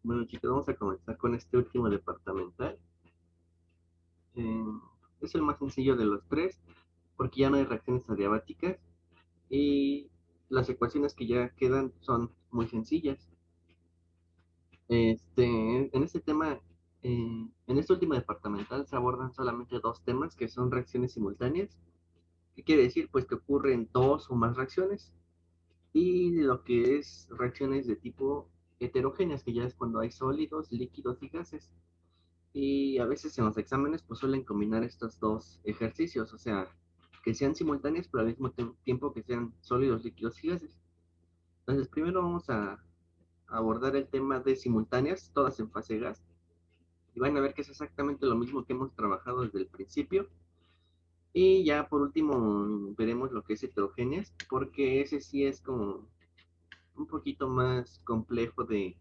Bueno, chicos, vamos a comenzar con este último departamental. Eh, es el más sencillo de los tres, porque ya no hay reacciones adiabáticas y las ecuaciones que ya quedan son muy sencillas. En este tema, en este último departamental se abordan solamente dos temas, que son reacciones simultáneas. ¿Qué quiere decir? Pues que ocurren dos o más reacciones, y lo que es reacciones de tipo heterogéneas, que ya es cuando hay sólidos, líquidos y gases. Y a veces en los exámenes pues suelen combinar estos dos ejercicios, o sea, que sean simultáneos, pero al mismo tiempo que sean sólidos, líquidos y gases. Entonces, primero vamos a abordar el tema de simultáneas, todas en fase gas, y van a ver que es exactamente lo mismo que hemos trabajado desde el principio. Y ya por último veremos lo que es heterogéneas, porque ese sí es como un poquito más complejo de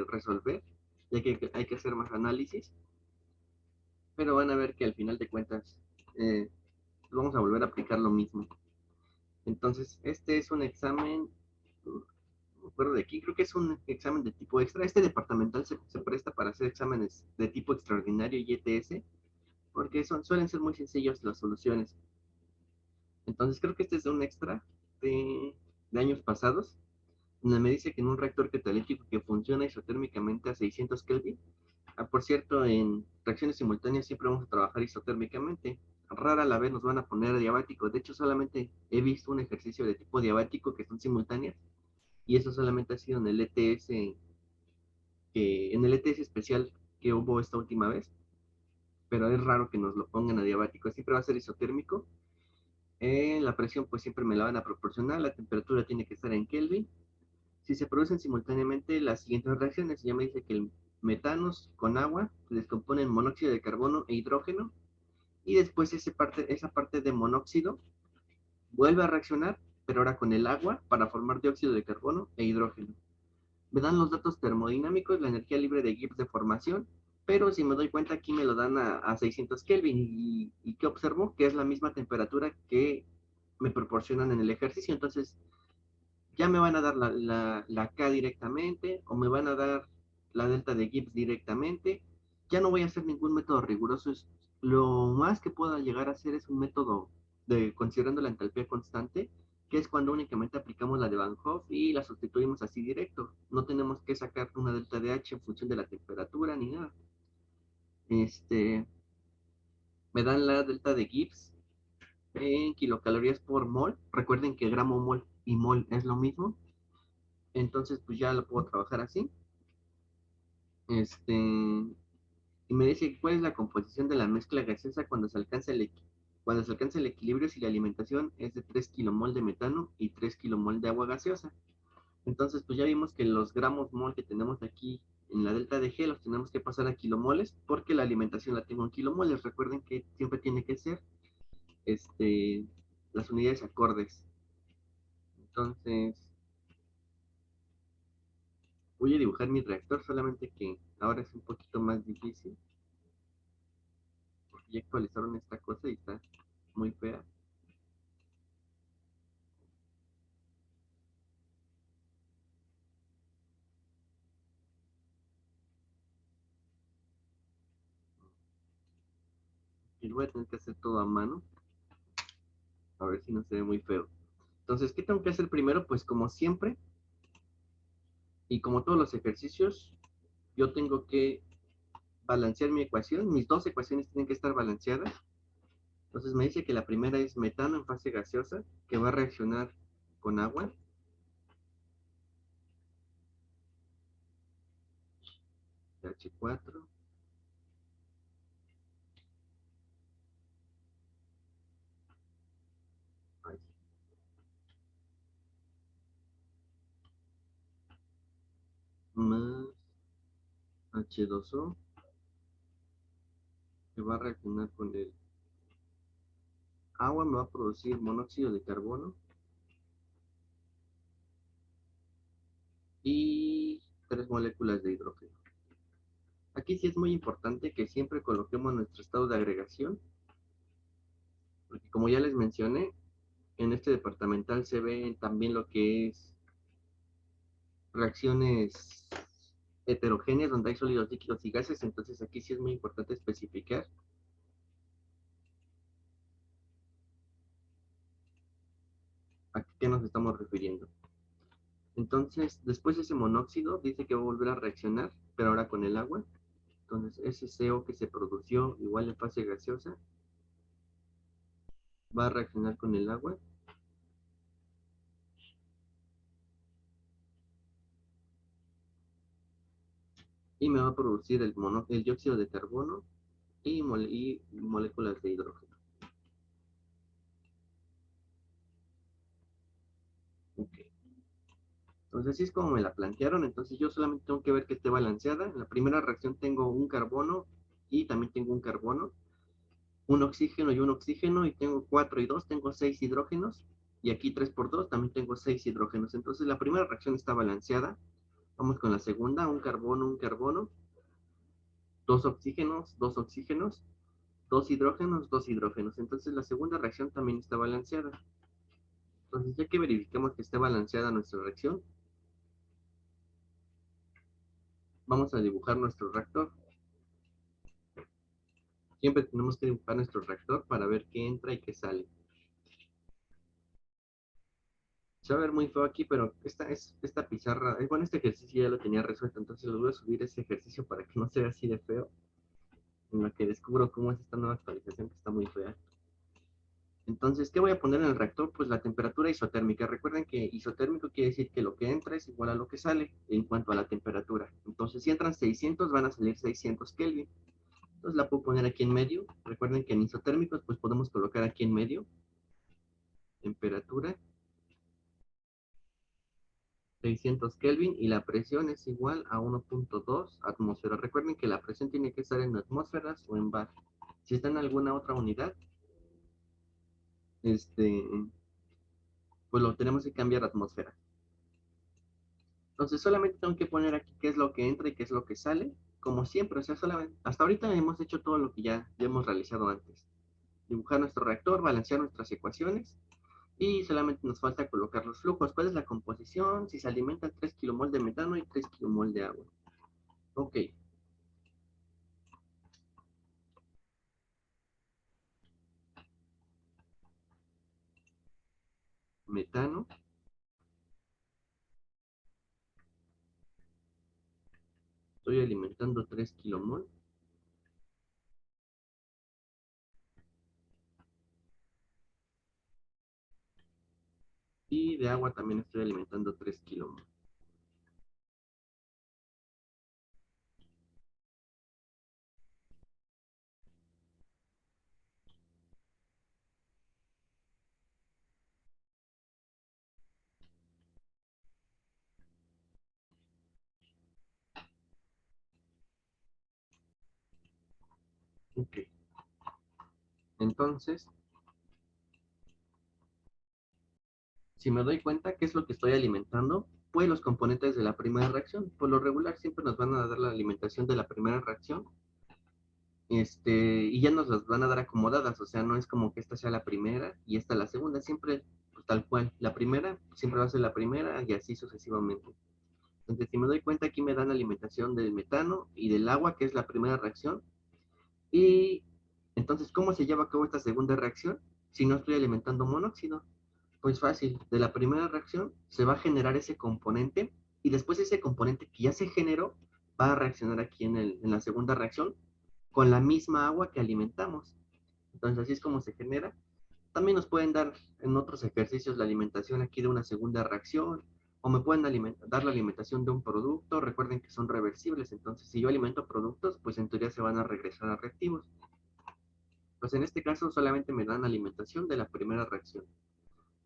resolver, ya que hay que hacer más análisis, pero van a ver que al final de cuentas eh, vamos a volver a aplicar lo mismo. Entonces, este es un examen, no me acuerdo de aquí, creo que es un examen de tipo extra. Este departamental se presta para hacer exámenes de tipo extraordinario y ETS, porque suelen ser muy sencillos las soluciones. Entonces, creo que este es un extra de años pasados, donde me dice que en un reactor catalítico que funciona isotérmicamente a 600 Kelvin. Por cierto, en reacciones simultáneas siempre vamos a trabajar isotérmicamente. Rara la vez nos van a poner diabático. De hecho, solamente he visto un ejercicio de tipo diabático que son simultáneas. Y eso solamente ha sido en el ETS, en el ETS especial que hubo esta última vez. Pero es raro que nos lo pongan a diabático. Siempre va a ser isotérmico. La presión pues siempre me la van a proporcionar. La temperatura tiene que estar en Kelvin. Si se producen simultáneamente las siguientes reacciones, ya me dice que el metano con agua se descompone en monóxido de carbono e hidrógeno, y después esa parte de monóxido vuelve a reaccionar, pero ahora con el agua para formar dióxido de carbono e hidrógeno. Me dan los datos termodinámicos, la energía libre de Gibbs de formación, pero si me doy cuenta aquí me lo dan a 600 Kelvin, y ¿qué observo? Que es la misma temperatura que me proporcionan en el ejercicio. Entonces ya me van a dar la K directamente, o me van a dar la delta de Gibbs directamente. Ya no voy a hacer ningún método riguroso. Lo más que pueda llegar a hacer es un método de considerando la entalpía constante, que es cuando únicamente aplicamos la de Van Hoff y la sustituimos así directo. No tenemos que sacar una delta de H en función de la temperatura ni nada. Este, Me dan la delta de Gibbs en kilocalorías por mol. Recuerden que gramo mol y mol es lo mismo. Entonces, pues ya lo puedo trabajar así. Este, y me dice cuál es la composición de la mezcla gaseosa cuando se alcanza el equilibrio, si la alimentación es de 3 kilomol de metano y 3 kilomol de agua gaseosa. Entonces, pues ya vimos que los gramos mol que tenemos aquí en la delta de G los tenemos que pasar a kilomoles, porque la alimentación la tengo en kilomoles. Recuerden que siempre tiene que ser este, las unidades acordes. Entonces, voy a dibujar mi reactor, solamente que ahora es un poquito más difícil, porque ya actualizaron esta cosa y está muy fea. Y lo voy a tener que hacer todo a mano, a ver si no se ve muy feo. Entonces, ¿qué tengo que hacer primero? Pues como siempre, y como todos los ejercicios, yo tengo que balancear mi ecuación. Mis dos ecuaciones tienen que estar balanceadas. Entonces me dice que la primera es metano en fase gaseosa, que va a reaccionar con agua. H4 más H2O, que va a reaccionar con el agua, me va a producir monóxido de carbono y tres moléculas de hidrógeno. Aquí sí es muy importante que siempre coloquemos nuestro estado de agregación, porque como ya les mencioné, en este departamental se ve también lo que es reacciones heterogéneas donde hay sólidos, líquidos y gases, entonces aquí sí es muy importante especificar a qué nos estamos refiriendo. Entonces, después ese monóxido dice que va a volver a reaccionar, pero ahora con el agua. Entonces, ese CO que se produció igual en fase gaseosa va a reaccionar con el agua y me va a producir el dióxido de carbono y moléculas de hidrógeno. Ok. Entonces, así es como me la plantearon. Entonces, yo solamente tengo que ver que esté balanceada. En la primera reacción tengo un carbono y también tengo un carbono, un oxígeno y un oxígeno, y tengo 4 y 2, tengo 6 hidrógenos, y aquí 3 por 2 también tengo 6 hidrógenos. Entonces, la primera reacción está balanceada. Vamos con la segunda, un carbono, dos oxígenos, dos hidrógenos, dos hidrógenos. Entonces, la segunda reacción también está balanceada. Entonces, ya que verificamos que esté balanceada nuestra reacción, vamos a dibujar nuestro reactor. Siempre tenemos que dibujar nuestro reactor para ver qué entra y qué sale. Se va a ver muy feo aquí, pero esta pizarra, bueno, este ejercicio ya lo tenía resuelto, entonces lo voy a subir ese ejercicio para que no se vea así de feo, en lo que descubro cómo es esta nueva actualización que está muy fea. Entonces, ¿qué voy a poner en el reactor? Pues la temperatura isotérmica. Recuerden que isotérmico quiere decir que lo que entra es igual a lo que sale en cuanto a la temperatura. Entonces, si entran 600, van a salir 600 Kelvin. Entonces la puedo poner aquí en medio. Recuerden que en isotérmicos, pues podemos colocar aquí en medio temperatura 600 Kelvin y la presión es igual a 1.2 atmósferas. Recuerden que la presión tiene que estar en atmósferas o en bar. Si está en alguna otra unidad, este, pues lo tenemos que cambiar a atmósfera. Entonces solamente tengo que poner aquí qué es lo que entra y qué es lo que sale, como siempre. O sea, solamente, hasta ahorita hemos hecho todo lo que ya hemos realizado antes. Dibujar nuestro reactor, balancear nuestras ecuaciones y solamente nos falta colocar los flujos. ¿Cuál es la composición? Si se alimenta 3 kilomol de metano y 3 kilomol de agua. Ok, metano. Estoy alimentando 3 kilomol. Y de agua también estoy alimentando 3 kilomol. Ok. Entonces, si me doy cuenta qué es lo que estoy alimentando, pues los componentes de la primera reacción. Por lo regular siempre nos van a dar la alimentación de la primera reacción. Y ya nos las van a dar acomodadas, o sea, no es como que esta sea la primera y esta la segunda, siempre pues, tal cual. La primera siempre va a ser la primera y así sucesivamente. Entonces, si me doy cuenta, aquí me dan alimentación del metano y del agua, que es la primera reacción. Y entonces, ¿cómo se lleva a cabo esta segunda reacción si no estoy alimentando monóxido? Pues fácil, de la primera reacción se va a generar ese componente y después ese componente que ya se generó va a reaccionar aquí en la segunda reacción con la misma agua que alimentamos. Entonces así es como se genera. También nos pueden dar en otros ejercicios la alimentación aquí de una segunda reacción o me pueden dar la alimentación de un producto. Recuerden que son reversibles, entonces si yo alimento productos, pues en teoría se van a regresar a reactivos. Pues en este caso solamente me dan alimentación de la primera reacción.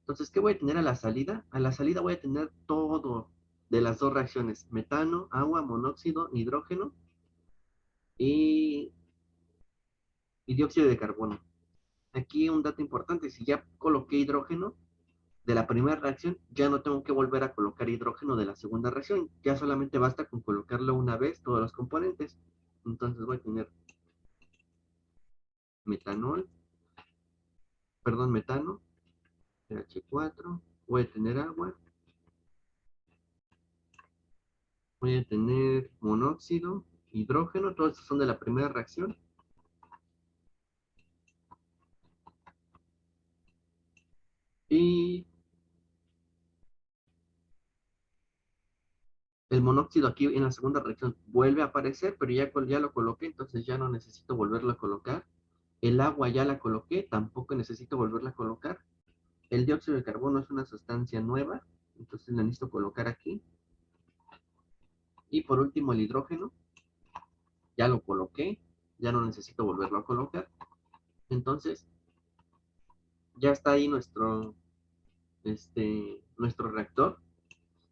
Entonces, ¿qué voy a tener a la salida? A la salida voy a tener todo de las dos reacciones, metano, agua, monóxido, hidrógeno y, y dióxido de carbono. Aquí un dato importante, si ya coloqué hidrógeno de la primera reacción, ya no tengo que volver a colocar hidrógeno de la segunda reacción, ya solamente basta con colocarlo una vez todos los componentes. Entonces voy a tener metanol, perdón, metano, CH4, voy a tener agua, Voy a tener monóxido, hidrógeno, todos estos son de la primera reacción. Y el monóxido aquí en la segunda reacción vuelve a aparecer, pero ya lo coloqué, entonces ya no necesito volverlo a colocar. El agua ya la coloqué, tampoco necesito volverla a colocar. El dióxido de carbono es una sustancia nueva, entonces la necesito colocar aquí. Y por último el hidrógeno, ya lo coloqué, ya no necesito volverlo a colocar. Entonces ya está ahí nuestro reactor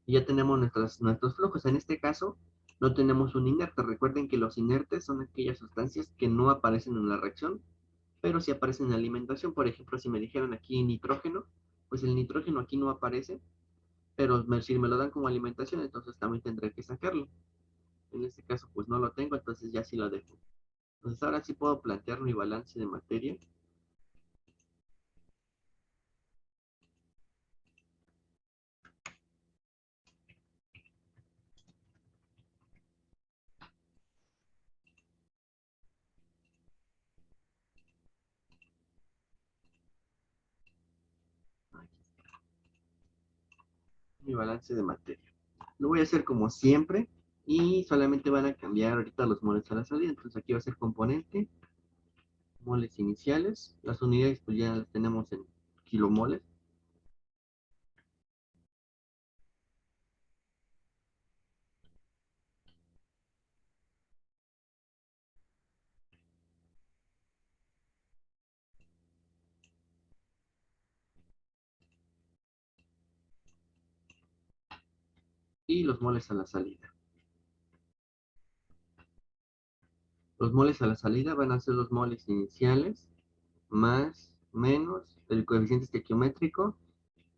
y ya tenemos nuestros flujos. En este caso no tenemos un inerte. Recuerden que los inertes son aquellas sustancias que no aparecen en la reacción, pero sí aparecen en la alimentación. Por ejemplo, si me dijeron aquí nitrógeno, pues el nitrógeno aquí no aparece, pero si me lo dan como alimentación, entonces también tendré que sacarlo. En este caso, pues no lo tengo, entonces ya sí lo dejo. Entonces ahora sí puedo plantear mi balance de materia. Mi balance de materia. Lo voy a hacer como siempre y solamente van a cambiar ahorita los moles a la salida. Entonces aquí va a ser componente, moles iniciales. Las unidades pues ya las tenemos en kilomoles. Y los moles a la salida. Los moles a la salida van a ser los moles iniciales más, menos, el coeficiente estequiométrico.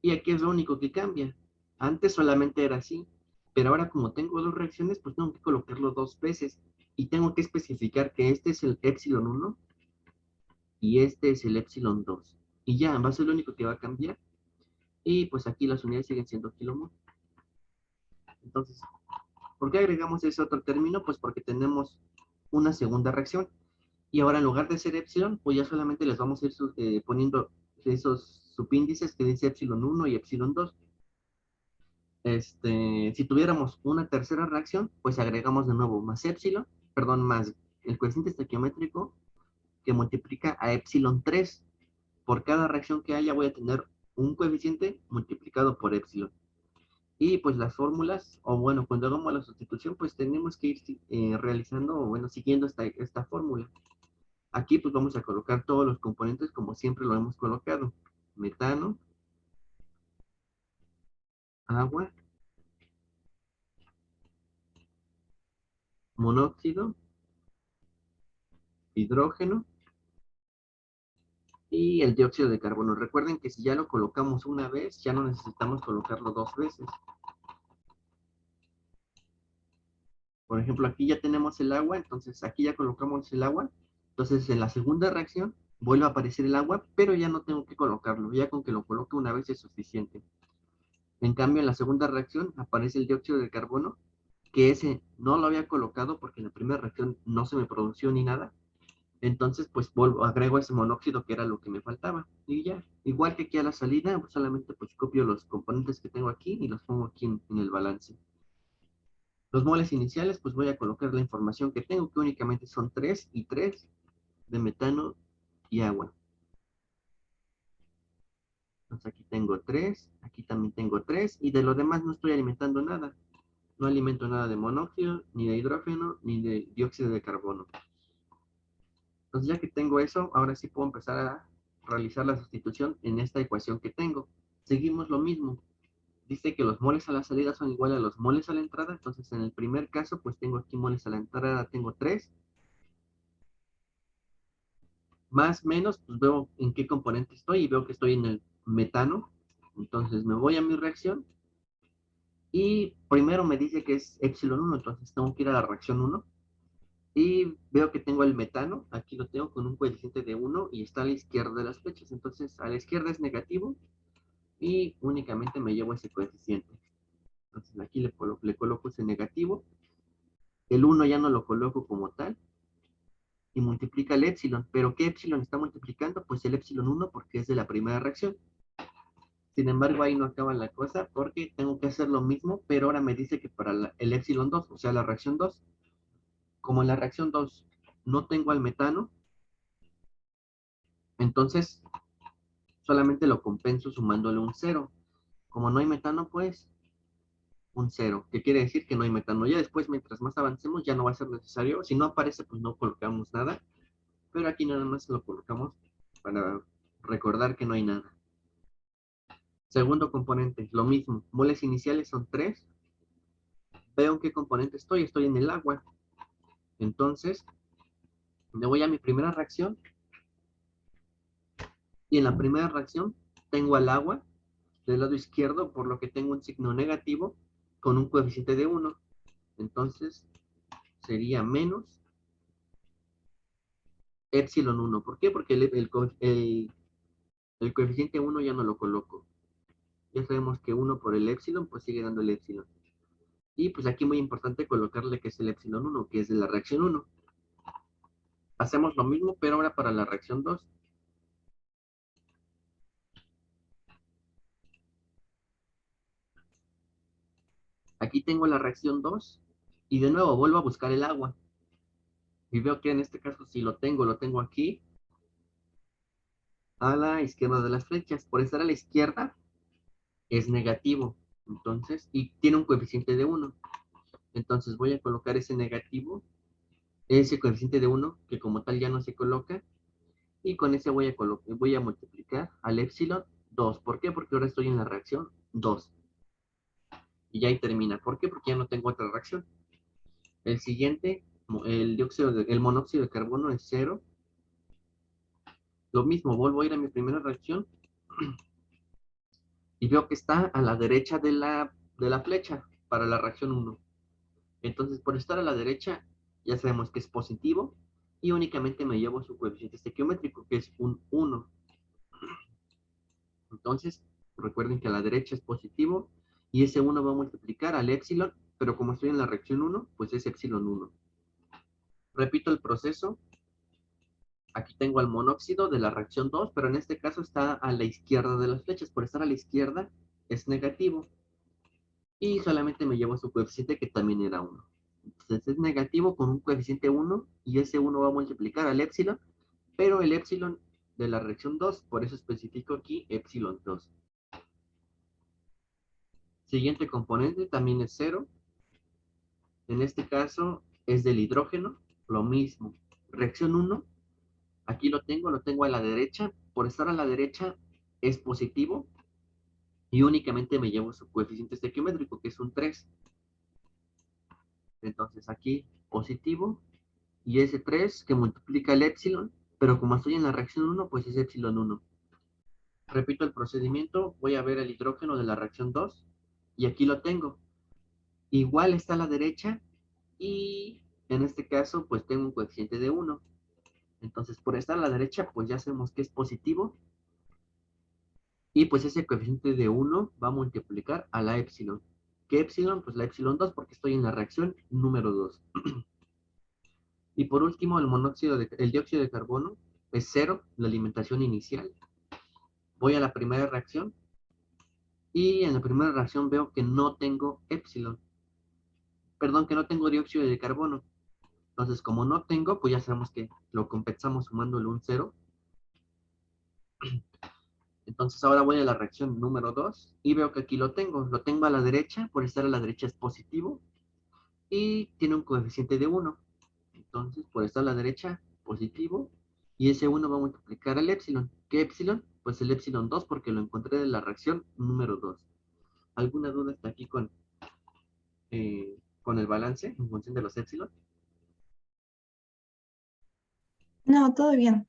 Y aquí es lo único que cambia. Antes solamente era así, pero ahora como tengo dos reacciones, pues tengo que colocarlo dos veces. Y tengo que especificar que este es el epsilon 1 y este es el epsilon 2. Y ya, va a ser lo único que va a cambiar. Y pues aquí las unidades siguen siendo kilomol. Entonces, ¿por qué agregamos ese otro término? Pues porque tenemos una segunda reacción. Y ahora en lugar de ser epsilon, pues ya solamente les vamos a ir poniendo esos subíndices que dice epsilon 1 y epsilon 2. Si tuviéramos una tercera reacción, pues agregamos de nuevo más epsilon, perdón, más el coeficiente estequiométrico que multiplica a epsilon 3. Por cada reacción que haya voy a tener un coeficiente multiplicado por epsilon. Y pues las fórmulas, o bueno, cuando hagamos la sustitución, pues tenemos que ir realizando, o bueno, siguiendo esta fórmula. Aquí pues vamos a colocar todos los componentes como siempre lo hemos colocado. Metano, agua, monóxido, hidrógeno y el dióxido de carbono. Recuerden que si ya lo colocamos una vez, ya no necesitamos colocarlo dos veces. Por ejemplo, aquí ya tenemos el agua, entonces aquí ya colocamos el agua. Entonces en la segunda reacción vuelve a aparecer el agua, pero ya no tengo que colocarlo. Ya con que lo coloque una vez es suficiente. En cambio, en la segunda reacción aparece el dióxido de carbono, que ese no lo había colocado porque en la primera reacción no se me produjo ni nada. Entonces, pues agrego ese monóxido que era lo que me faltaba. Y ya, igual que aquí a la salida, pues, solamente pues copio los componentes que tengo aquí y los pongo aquí en el balance. Los moles iniciales, pues voy a colocar la información que tengo, que únicamente son 3 y 3 de metano y agua. Entonces aquí tengo 3, aquí también tengo 3 y de lo demás no estoy alimentando nada. No alimento nada de monóxido, ni de hidrógeno, ni de dióxido de carbono. Entonces ya que tengo eso, ahora sí puedo empezar a realizar la sustitución en esta ecuación que tengo. Seguimos lo mismo. Dice que los moles a la salida son iguales a los moles a la entrada. Entonces en el primer caso, pues tengo aquí moles a la entrada, tengo 3. Más menos, pues veo en qué componente estoy y veo que estoy en el metano. Entonces me voy a mi reacción y primero me dice que es epsilon 1, entonces tengo que ir a la reacción 1. Y veo que tengo el metano, aquí lo tengo con un coeficiente de 1 y está a la izquierda de las flechas. Entonces a la izquierda es negativo y únicamente me llevo ese coeficiente. Entonces aquí le coloco ese negativo. El 1 ya no lo coloco como tal y multiplica el épsilon. ¿Pero qué épsilon está multiplicando? Pues el épsilon 1 porque es de la primera reacción. Sin embargo, ahí no acaba la cosa porque tengo que hacer lo mismo, pero ahora me dice que para el épsilon 2, o sea, la reacción 2, como en la reacción 2 no tengo al metano, entonces solamente lo compenso sumándole un cero. Como no hay metano, pues un cero, que quiere decir que no hay metano. Ya después, mientras más avancemos, ya no va a ser necesario. Si no aparece, pues no colocamos nada. Pero aquí nada más lo colocamos para recordar que no hay nada. Segundo componente, lo mismo. Moles iniciales son 3. Veo en qué componente estoy. Estoy en el agua. Entonces, me voy a mi primera reacción. Y en la primera reacción tengo al agua del lado izquierdo, por lo que tengo un signo negativo con un coeficiente de 1. Entonces, sería menos epsilon 1. ¿Por qué? Porque el coeficiente 1 ya no lo coloco. Ya sabemos que 1 por el epsilon, pues sigue dando el epsilon. Y pues aquí muy importante colocarle que es el epsilon 1, que es de la reacción 1. Hacemos lo mismo, pero ahora para la reacción 2. Aquí tengo la reacción 2 y de nuevo vuelvo a buscar el agua. Y veo que en este caso si lo tengo aquí a la izquierda de las flechas. Por estar a la izquierda es negativo. Entonces, y tiene un coeficiente de 1. Entonces voy a colocar ese negativo, ese coeficiente de 1, que como tal ya no se coloca, y con ese voy a multiplicar al épsilon 2. ¿Por qué? Porque ahora estoy en la reacción 2. Y ya ahí termina. ¿Por qué? Porque ya no tengo otra reacción. El siguiente, el monóxido de carbono es 0. Lo mismo, vuelvo a ir a mi primera reacción y veo que está a la derecha de la flecha para la reacción 1. Entonces, por estar a la derecha, ya sabemos que es positivo y únicamente me llevo su coeficiente estequiométrico, que es un 1. Entonces, recuerden que a la derecha es positivo y ese 1 va a multiplicar al épsilon, pero como estoy en la reacción 1, pues es épsilon 1. Repito el proceso. Aquí tengo al monóxido de la reacción 2, pero en este caso está a la izquierda de las flechas. Por estar a la izquierda es negativo. Y solamente me llevo su coeficiente que también era 1. Entonces es negativo con un coeficiente 1 y ese 1 va a multiplicar al épsilon, pero el épsilon de la reacción 2, por eso especifico aquí épsilon 2. Siguiente componente también es 0. En este caso es del hidrógeno, lo mismo. Reacción 1, aquí lo tengo a la derecha. Por estar a la derecha es positivo y únicamente me llevo su coeficiente estequiométrico, que es un 3. Entonces aquí positivo y ese 3 que multiplica el épsilon, pero como estoy en la reacción 1, pues es épsilon 1. Repito el procedimiento, voy a ver el hidrógeno de la reacción 2 y aquí lo tengo. Igual está a la derecha y en este caso pues tengo un coeficiente de 1. Entonces por estar a la derecha pues ya sabemos que es positivo y pues ese coeficiente de 1 va a multiplicar a la épsilon. ¿Qué épsilon? Pues la épsilon 2 porque estoy en la reacción número 2. Y por último el dióxido de carbono es 0, la alimentación inicial. Voy a la primera reacción y en la primera reacción veo que no tengo épsilon. Perdón, que no tengo dióxido de carbono. Entonces, como no tengo, pues ya sabemos que lo compensamos sumándole un 0. Entonces ahora voy a la reacción número 2 y veo que aquí lo tengo. Lo tengo a la derecha, por estar a la derecha es positivo y tiene un coeficiente de 1. Entonces, por estar a la derecha, positivo, y ese 1 va a multiplicar el épsilon. ¿Qué épsilon? Pues el épsilon 2 porque lo encontré de la reacción número 2. ¿Alguna duda hasta aquí con el balance en función de los épsilon? No, todo bien.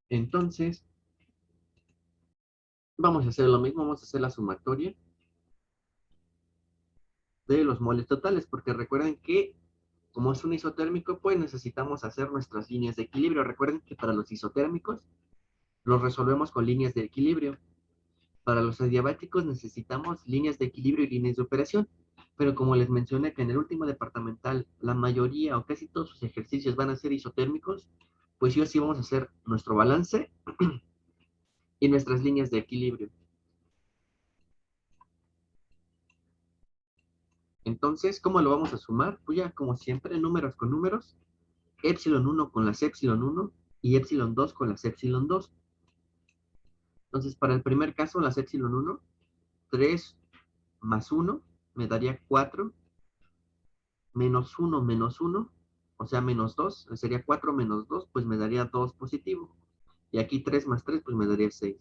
Entonces, vamos a hacer lo mismo, vamos a hacer la sumatoria de los moles totales, porque recuerden que como es un isotérmico, pues necesitamos hacer nuestras líneas de equilibrio. Recuerden que para los isotérmicos los resolvemos con líneas de equilibrio. Para los adiabáticos necesitamos líneas de equilibrio y líneas de operación, pero como les mencioné que en el último departamental la mayoría o casi todos sus ejercicios van a ser isotérmicos, pues sí o sí vamos a hacer nuestro balance y nuestras líneas de equilibrio. Entonces, ¿cómo lo vamos a sumar? Pues ya como siempre, números con números, epsilon 1 con las epsilon 1 y epsilon 2 con las epsilon 2. Entonces, para el primer caso, las epsilon 1, 3 más 1 me daría 4, menos 1, o sea, menos 2, sería 4 menos 2, pues me daría 2 positivo. Y aquí 3 más 3, pues me daría 6.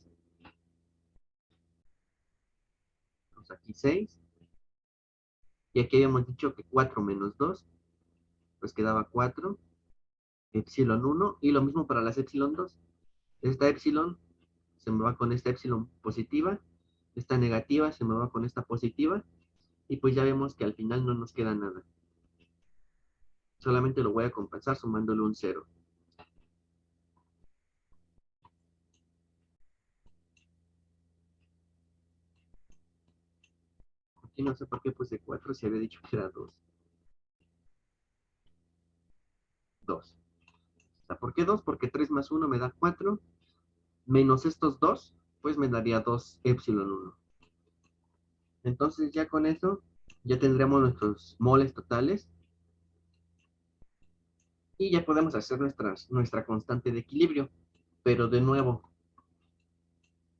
Entonces aquí 6. Y aquí habíamos dicho que 4 menos 2, pues quedaba 4, epsilon 1. Y lo mismo para las epsilon 2. Esta epsilon se me va con esta epsilon positiva. Esta negativa se me va con esta positiva. Y pues ya vemos que al final no nos queda nada. Solamente lo voy a compensar sumándole un 0. Aquí no sé por qué puse 4 si había dicho que era 2. 2. O sea, ¿por qué 2? Porque 3 más 1 me da 4. Menos estos 2, pues me daría 2 epsilon 1. Entonces ya con eso, ya tendremos nuestros moles totales. Y ya podemos hacer nuestra constante de equilibrio. Pero de nuevo,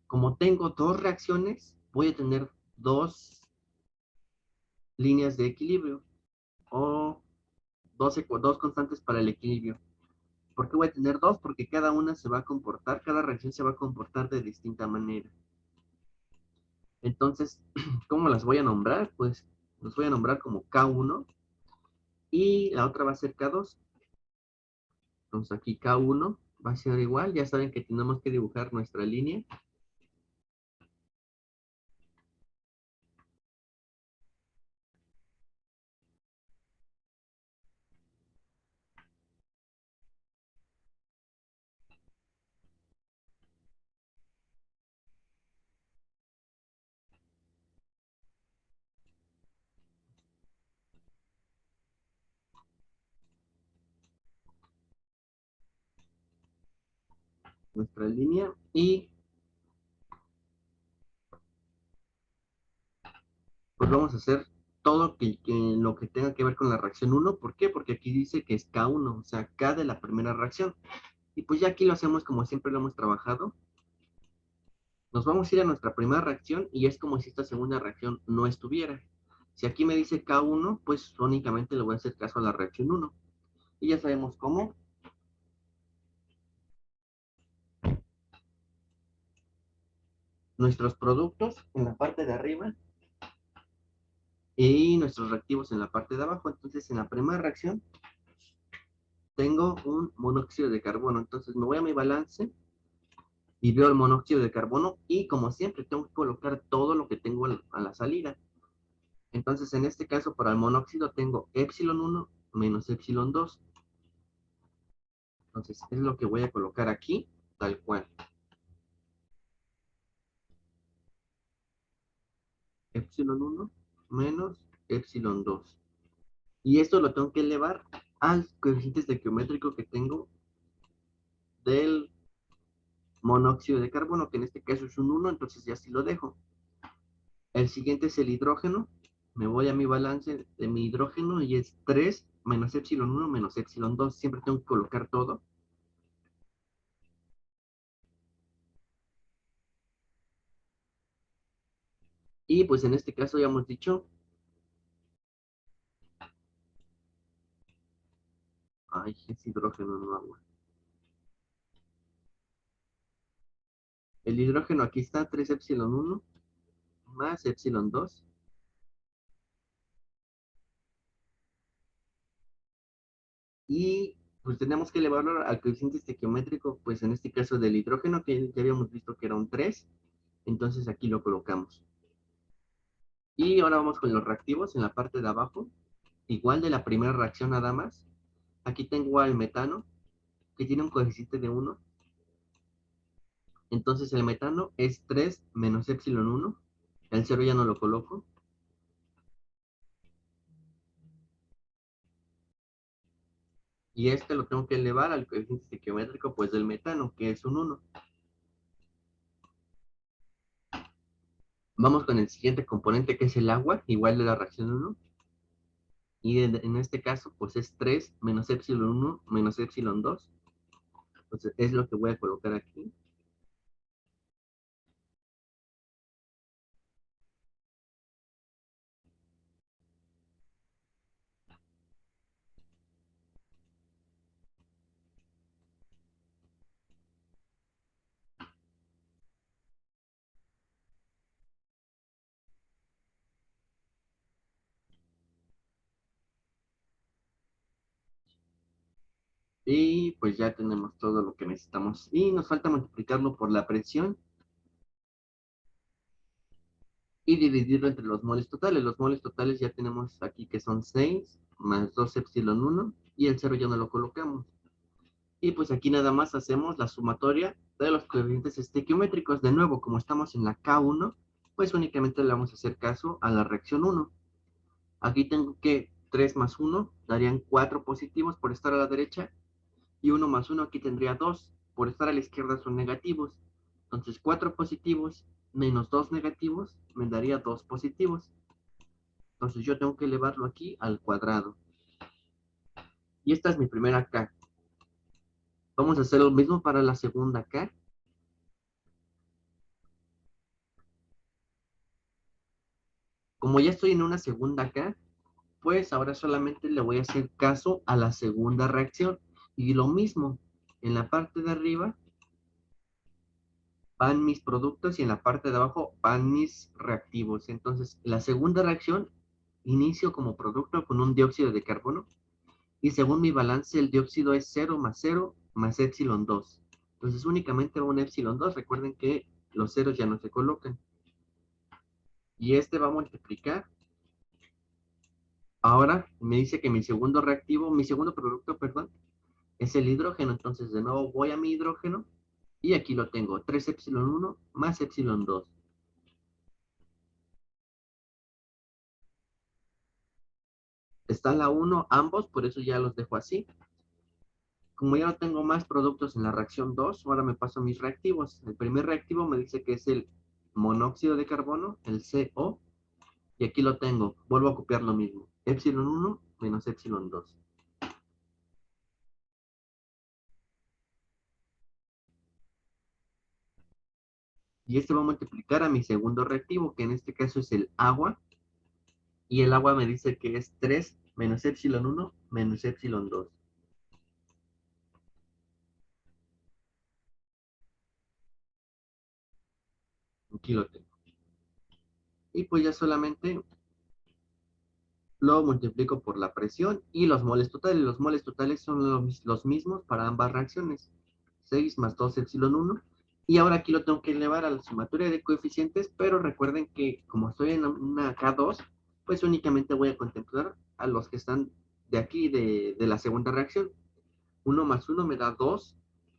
como tengo dos reacciones, voy a tener dos líneas de equilibrio. O dos constantes para el equilibrio. ¿Por qué voy a tener dos? Porque cada una se va a comportar, cada reacción se va a comportar de distinta manera. Entonces, ¿cómo las voy a nombrar? Pues los voy a nombrar como K1 y la otra va a ser K2. Entonces aquí K1 va a ser igual. Ya saben que tenemos que dibujar nuestra línea. Nuestra línea y pues vamos a hacer todo lo que tenga que ver con la reacción 1. ¿Por qué? Porque aquí dice que es K1, o sea, K de la primera reacción. Y pues ya aquí lo hacemos como siempre lo hemos trabajado. Nos vamos a ir a nuestra primera reacción y es como si esta segunda reacción no estuviera. Si aquí me dice K1, pues únicamente le voy a hacer caso a la reacción 1. Y ya sabemos cómo. Nuestros productos en la parte de arriba y nuestros reactivos en la parte de abajo. Entonces, en la primera reacción tengo un monóxido de carbono. Entonces, me voy a mi balance y veo el monóxido de carbono y como siempre tengo que colocar todo lo que tengo a la salida. Entonces, en este caso, para el monóxido tengo epsilon 1 menos epsilon 2. Entonces, es lo que voy a colocar aquí, tal cual. Epsilon 1 menos epsilon 2. Y esto lo tengo que elevar al coeficiente estequiométrico que tengo del monóxido de carbono, que en este caso es un 1, entonces ya sí lo dejo. El siguiente es el hidrógeno. Me voy a mi balance de mi hidrógeno y es 3 menos epsilon 1 menos epsilon 2. Siempre tengo que colocar todo. Y pues en este caso ya hemos dicho, ay, es hidrógeno, no agua. El hidrógeno aquí está, 3 epsilon 1 más epsilon 2. Y pues tenemos que elevarlo al coeficiente estequiométrico, pues en este caso del hidrógeno, que ya habíamos visto que era un 3. Entonces aquí lo colocamos. Y ahora vamos con los reactivos en la parte de abajo. Igual de la primera reacción nada más. Aquí tengo al metano, que tiene un coeficiente de 1. Entonces el metano es 3 menos epsilon 1. El cero ya no lo coloco. Y este lo tengo que elevar al coeficiente estequiométrico pues del metano, que es un 1. Vamos con el siguiente componente, que es el agua, igual de la reacción 1. Y en este caso, pues es 3 menos epsilon 1 menos epsilon 2. Entonces es lo que voy a colocar aquí. Y pues ya tenemos todo lo que necesitamos. Y nos falta multiplicarlo por la presión y dividirlo entre los moles totales. Los moles totales ya tenemos aquí que son 6 más 2 epsilon 1 y el cero ya no lo colocamos. Y pues aquí nada más hacemos la sumatoria de los coeficientes estequiométricos. De nuevo, como estamos en la K1, pues únicamente le vamos a hacer caso a la reacción 1. Aquí tengo que 3 más 1 darían 4 positivos por estar a la derecha, y 1 más 1 aquí tendría 2, por estar a la izquierda son negativos. Entonces 4 positivos menos 2 negativos me daría 2 positivos. Entonces yo tengo que elevarlo aquí al cuadrado. Y esta es mi primera K. Vamos a hacer lo mismo para la segunda K. Como ya estoy en una segunda K, pues ahora solamente le voy a hacer caso a la segunda reacción. Y lo mismo, en la parte de arriba van mis productos y en la parte de abajo van mis reactivos. Entonces, la segunda reacción inicio como producto con un dióxido de carbono y según mi balance el dióxido es 0 más epsilon 2. Entonces, únicamente va un epsilon 2. Recuerden que los ceros ya no se colocan. Y este va a multiplicar. Ahora me dice que mi segundo reactivo, mi segundo producto, perdón, es el hidrógeno. Entonces, de nuevo voy a mi hidrógeno y aquí lo tengo, 3 epsilon 1 más epsilon 2. Está la 1 ambos, por eso ya los dejo así. Como ya no tengo más productos en la reacción 2, ahora me paso a mis reactivos. El primer reactivo me dice que es el monóxido de carbono, el CO, y aquí lo tengo. Vuelvo a copiar lo mismo. Epsilon 1 menos epsilon 2. Y este va a multiplicar a mi segundo reactivo, que en este caso es el agua, y el agua me dice que es 3 menos epsilon 1 menos epsilon 2. Aquí lo tengo. Y pues ya solamente lo multiplico por la presión y los moles totales. Los moles totales son los mismos para ambas reacciones. 6 más 2 epsilon 1. Y ahora aquí lo tengo que elevar a la sumatoria de coeficientes, pero recuerden que como estoy en una K2, pues únicamente voy a contemplar a los que están de aquí, de la segunda reacción. 1 más 1 me da 2,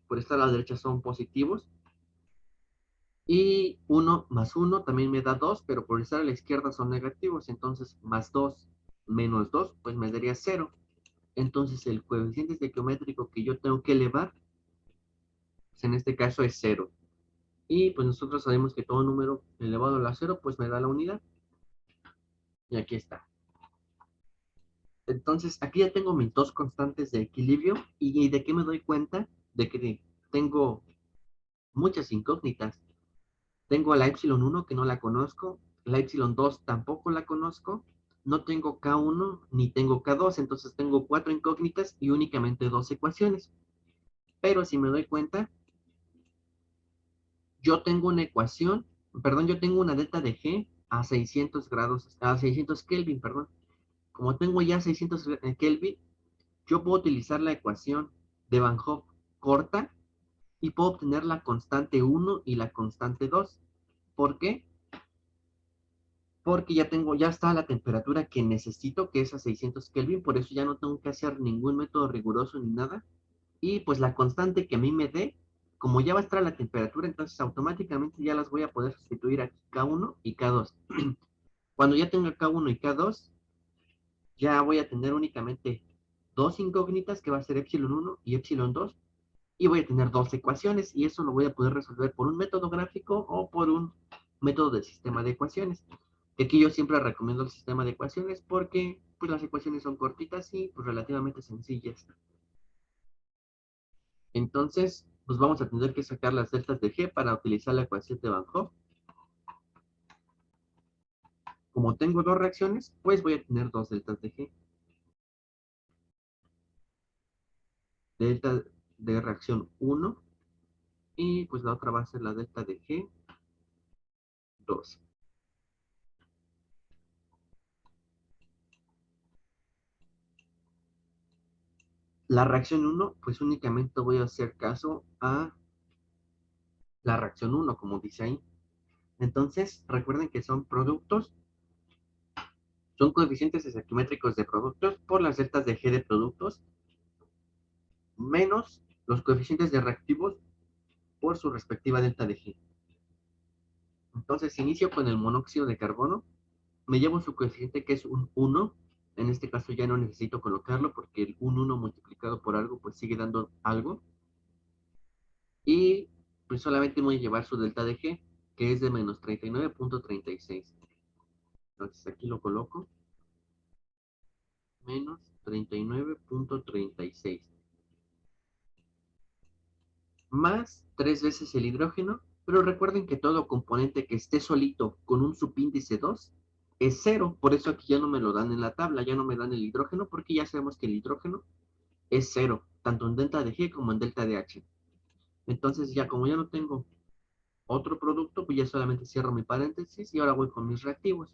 por estar a la derecha son positivos. Y 1 más 1 también me da 2, pero por estar a la izquierda son negativos. Entonces, más 2 menos 2, pues me daría 0. Entonces, el coeficiente estequiométrico que yo tengo que elevar, pues en este caso es 0. Y pues nosotros sabemos que todo número elevado a la 0, pues me da la unidad. Y aquí está. Entonces, aquí ya tengo mis dos constantes de equilibrio. ¿Y de qué me doy cuenta? De que tengo muchas incógnitas. Tengo a la epsilon 1 que no la conozco, la epsilon 2 tampoco la conozco, no tengo K1 ni tengo K2, entonces tengo cuatro incógnitas y únicamente dos ecuaciones. Pero si me doy cuenta, yo tengo una ecuación, perdón, yo tengo una delta de G a 600 grados, a 600 Kelvin, perdón. Como tengo ya 600 Kelvin, yo puedo utilizar la ecuación de Van Hoff corta y puedo obtener la constante 1 y la constante 2. ¿Por qué? Porque ya está la temperatura que necesito, que es a 600 Kelvin, por eso ya no tengo que hacer ningún método riguroso ni nada. Y pues la constante que a mí me dé, como ya va a estar a la temperatura, entonces automáticamente ya las voy a poder sustituir aquí K1 y K2. Cuando ya tenga K1 y K2, ya voy a tener únicamente dos incógnitas, que va a ser epsilon 1 y epsilon 2, y voy a tener dos ecuaciones, y eso lo voy a poder resolver por un método gráfico o por un método del sistema de ecuaciones. Que aquí yo siempre recomiendo el sistema de ecuaciones porque pues las ecuaciones son cortitas y pues relativamente sencillas. Entonces, pues vamos a tener que sacar las deltas de G para utilizar la ecuación de Van Hoff. Como tengo dos reacciones, pues voy a tener dos deltas de G. Delta de reacción 1 y pues la otra va a ser la delta de G 2. La reacción 1, pues únicamente voy a hacer caso a la reacción 1, como dice ahí. Entonces, recuerden que son productos, son coeficientes estequiométricos de productos por las deltas de G de productos, menos los coeficientes de reactivos por su respectiva delta de G. Entonces, inicio con el monóxido de carbono, me llevo su coeficiente que es un 1, en este caso ya no necesito colocarlo porque el 1 multiplicado por algo pues sigue dando algo, y pues solamente voy a llevar su delta de G, que es de menos 39.36. Entonces aquí lo coloco, menos 39.36. Más 3 veces el hidrógeno, pero recuerden que todo componente que esté solito con un subíndice 2 es cero, por eso aquí ya no me lo dan en la tabla, ya no me dan el hidrógeno, porque ya sabemos que el hidrógeno es cero, tanto en delta de G como en delta de H. Entonces ya como ya no tengo otro producto, pues ya solamente cierro mi paréntesis y ahora voy con mis reactivos.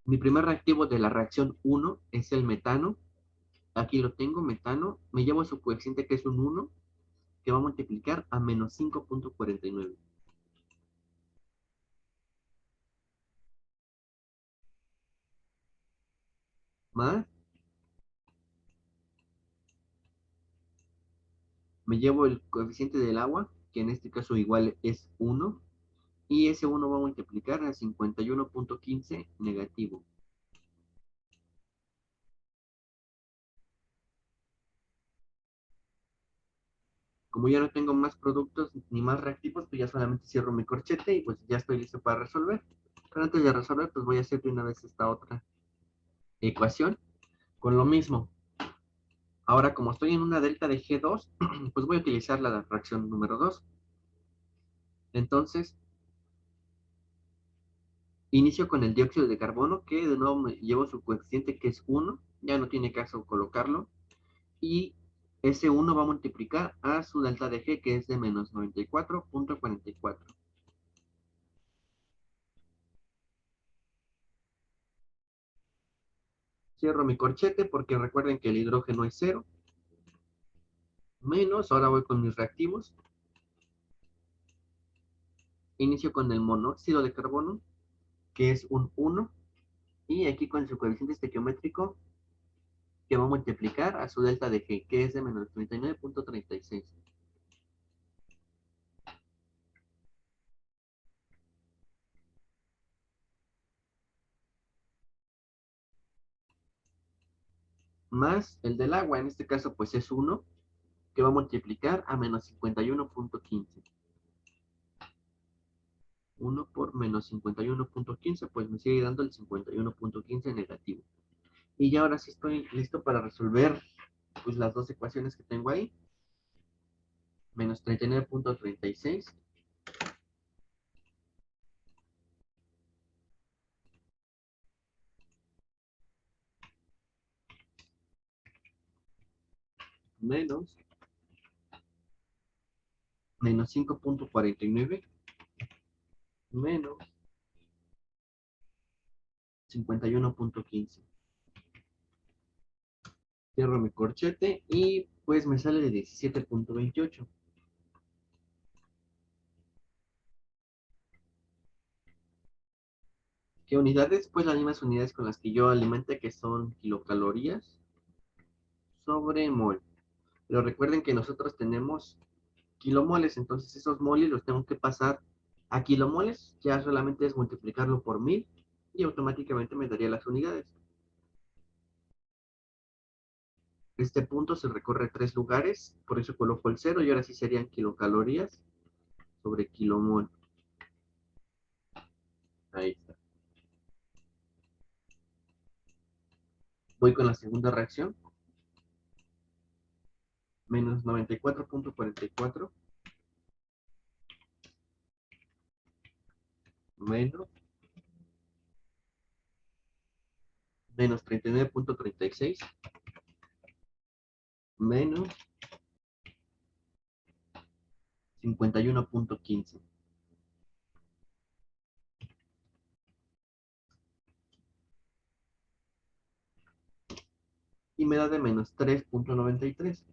Mi primer reactivo de la reacción 1 es el metano. Aquí lo tengo, metano. Me llevo su coeficiente que es un 1, que va a multiplicar a menos 5.49. Más, me llevo el coeficiente del agua, que en este caso igual es 1, y ese 1 va a multiplicar a 51.15 negativo. Como ya no tengo más productos ni más reactivos, pues ya solamente cierro mi corchete y pues ya estoy listo para resolver. Pero antes de resolver, pues voy a hacer de una vez esta otra ecuación con lo mismo. Ahora, como estoy en una delta de G2, pues voy a utilizar la fracción número 2. Entonces, inicio con el dióxido de carbono, que de nuevo me llevo su coeficiente que es 1, ya no tiene caso colocarlo, y ese 1 va a multiplicar a su delta de G, que es de menos 94.44. Cierro mi corchete porque recuerden que el hidrógeno es 0, menos, ahora voy con mis reactivos, inicio con el monóxido de carbono, que es un 1, y aquí con su coeficiente estequiométrico, que va a multiplicar a su delta de G, que es de menos 39.36. Más el del agua, en este caso pues es 1, que va a multiplicar a menos 51.15. 1 por menos 51.15, pues me sigue dando el 51.15 negativo. Y ya ahora sí estoy listo para resolver pues las dos ecuaciones que tengo ahí. Menos 39.36 menos 5.49 menos 51.15. Cierro mi corchete y pues me sale de 17.28. ¿Qué unidades? Pues las mismas unidades con las que yo alimenté, que son kilocalorías sobre mol. Pero recuerden que nosotros tenemos kilomoles. Entonces esos moles los tengo que pasar a kilomoles. Ya solamente es multiplicarlo por 1000 y automáticamente me daría las unidades. Este punto se recorre 3 lugares, por eso coloco el 0 y ahora sí serían kilocalorías sobre kilomol. Ahí está. Voy con la segunda reacción. Menos 94.44 menos menos 39.36 menos 51.15. Y me da de menos 3.93.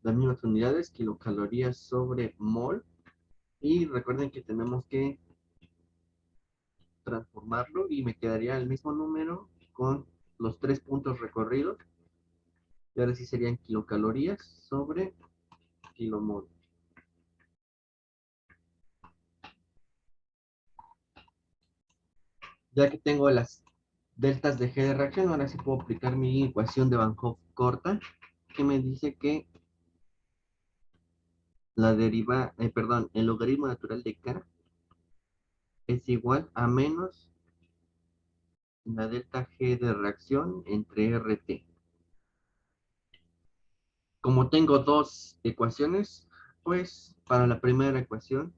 Las mismas unidades, kilocalorías sobre mol. Y recuerden que tenemos que transformarlo y me quedaría el mismo número con los 3 puntos recorridos. Y ahora sí serían kilocalorías sobre kilomol. Ya que tengo las deltas de G de reacción, ahora sí puedo aplicar mi ecuación de Van Hoff corta, que me dice que el logaritmo natural de K es igual a menos la delta G de reacción entre RT. Como tengo dos ecuaciones, pues para la primera ecuación,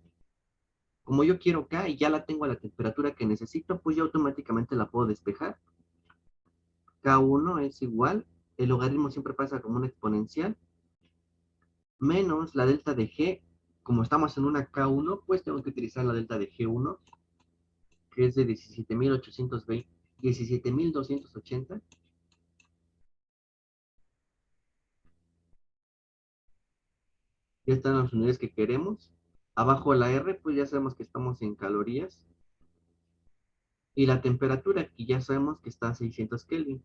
como yo quiero K y ya la tengo a la temperatura que necesito, pues yo automáticamente la puedo despejar. K1 es igual, el logaritmo siempre pasa como una exponencial, menos la delta de G. Como estamos en una K1, pues tengo que utilizar la delta de G1, que es de 17.820, 17.280. Ya están las unidades que queremos. Abajo la R, pues ya sabemos que estamos en calorías. Y la temperatura, aquí ya sabemos que está a 600 Kelvin.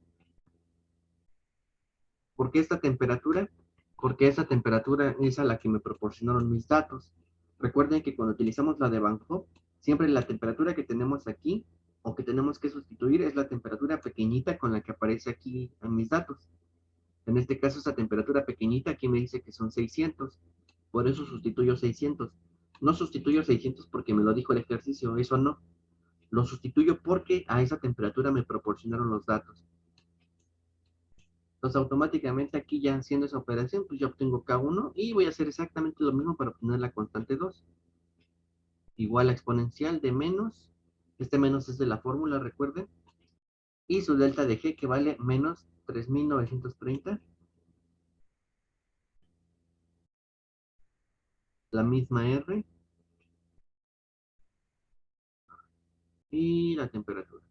¿Por qué esta temperatura? Porque esa temperatura es a la que me proporcionaron mis datos. Recuerden que cuando utilizamos la de Van Hoff, siempre la temperatura que tenemos aquí o que tenemos que sustituir es la temperatura pequeñita con la que aparece aquí en mis datos. En este caso, esa temperatura pequeñita aquí me dice que son 600. Por eso sustituyo 600. No sustituyo 600 porque me lo dijo el ejercicio, eso no. Lo sustituyo porque a esa temperatura me proporcionaron los datos. Entonces automáticamente aquí ya haciendo esa operación, pues ya obtengo K1 y voy a hacer exactamente lo mismo para obtener la constante 2. Igual a exponencial de menos, este menos es de la fórmula, recuerden, y su delta de G que vale menos 3.930, la misma R y la temperatura.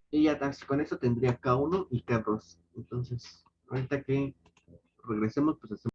Y ya con eso tendría K1 y K2. Entonces, ahorita que regresemos, pues hacemos